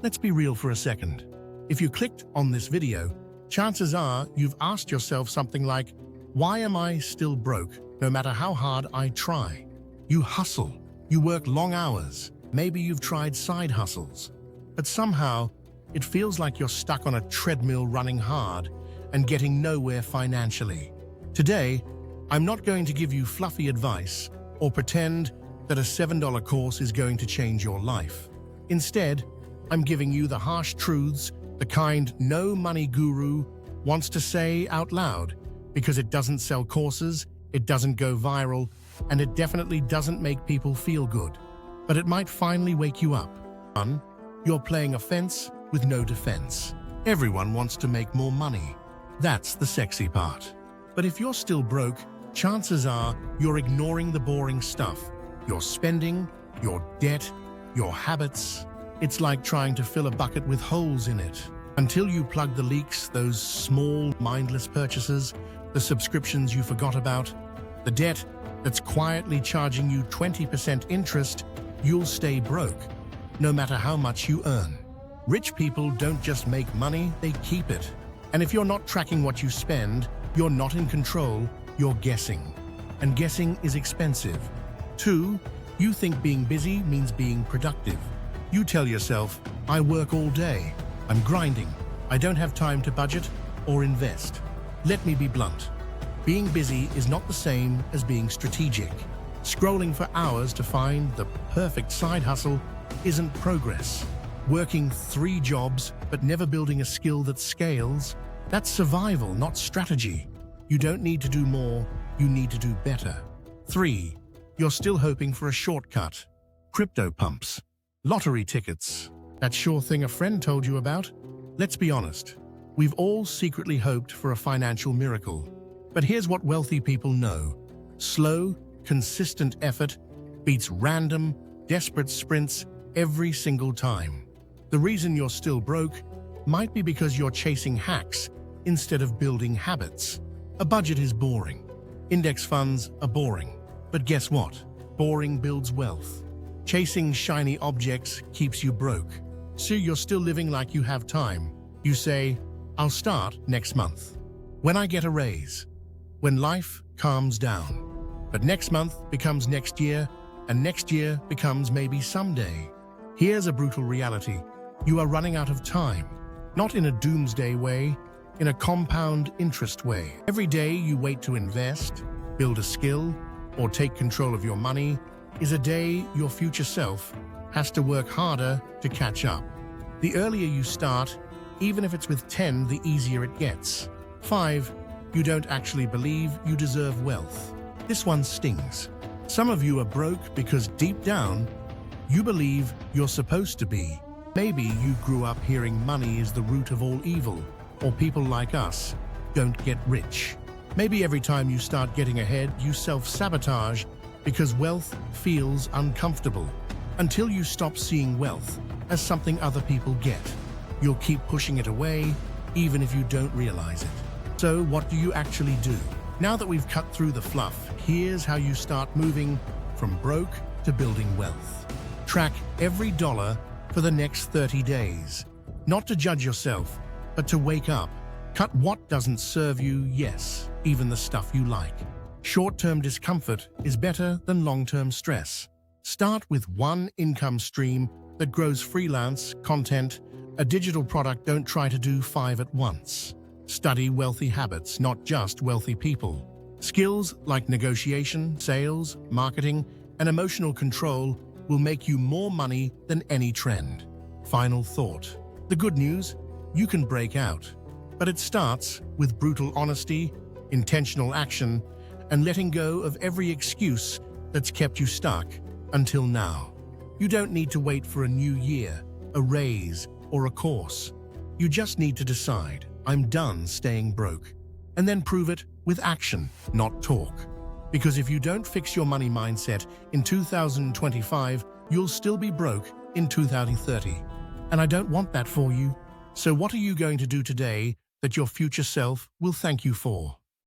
Let's be real for a second. If you clicked on this video, chances are you've asked yourself something like, why am I still broke no matter how hard I try? You hustle, you work long hours, maybe you've tried side hustles, but somehow it feels like you're stuck on a treadmill running hard and getting nowhere financially. Today, I'm not going to give you fluffy advice or pretend that a $7 course is going to change your life. Instead, I'm giving you the harsh truths, the kind no money guru wants to say out loud, because it doesn't sell courses, it doesn't go viral, and it definitely doesn't make people feel good. But it might finally wake you up. One, you're playing offense with no defense. Everyone wants to make more money. That's the sexy part. But if you're still broke, chances are you're ignoring the boring stuff. Your spending, your debt, your habits. It's like trying to fill a bucket with holes in it. Until you plug the leaks, those small, mindless purchases, the subscriptions you forgot about, the debt that's quietly charging you 20% interest, you'll stay broke, no matter how much you earn. Rich people don't just make money, they keep it. And if you're not tracking what you spend, you're not in control, you're guessing. And guessing is expensive. 2, you think being busy means being productive. You tell yourself, I work all day, I'm grinding, I don't have time to budget or invest. Let me be blunt. Being busy is not the same as being strategic. Scrolling for hours to find the perfect side hustle isn't progress. Working 3 jobs but never building a skill that scales, that's survival, not strategy. You don't need to do more, you need to do better. 3, you're still hoping for a shortcut. Crypto pumps, lottery tickets, that sure thing a friend told you about. Let's be honest, we've all secretly hoped for a financial miracle. But here's what wealthy people know. Slow, consistent effort beats random, desperate sprints every single time. The reason you're still broke might be because you're chasing hacks instead of building habits. A budget is boring. Index funds are boring. But guess what? Boring builds wealth. Chasing shiny objects keeps you broke. So you're still living like you have time. You say, I'll start next month, when I get a raise, when life calms down. But next month becomes next year, and next year becomes maybe someday. Here's a brutal reality. You are running out of time, not in a doomsday way, in a compound interest way. Every day you wait to invest, build a skill, or take control of your money is a day your future self has to work harder to catch up. The earlier you start, even if it's with 10, the easier it gets. 5, you don't actually believe you deserve wealth. This one stings. Some of you are broke because deep down, you believe you're supposed to be. Maybe you grew up hearing money is the root of all evil, or people like us don't get rich. Maybe every time you start getting ahead, you self-sabotage because wealth feels uncomfortable. Until you stop seeing wealth as something other people get, you'll keep pushing it away, even if you don't realize it. So what do you actually do? Now that we've cut through the fluff, here's how you start moving from broke to building wealth. Track every dollar for the next 30 days. Not to judge yourself, but to wake up. Cut what doesn't serve you, yes, even the stuff you like. Short-term discomfort is better than long-term stress. Start with one income stream that grows: freelance, content, a digital product. Don't try to do 5 at once. Study wealthy habits, not just wealthy people. Skills like negotiation, sales, marketing, and emotional control will make you more money than any trend. Final thought. The good news, you can break out. But it starts with brutal honesty, intentional action, and letting go of every excuse that's kept you stuck until now. You don't need to wait for a new year, a raise, or a course. You just need to decide, I'm done staying broke. And then prove it with action, not talk. Because if you don't fix your money mindset in 2025, you'll still be broke in 2030. And I don't want that for you. So what are you going to do today that your future self will thank you for?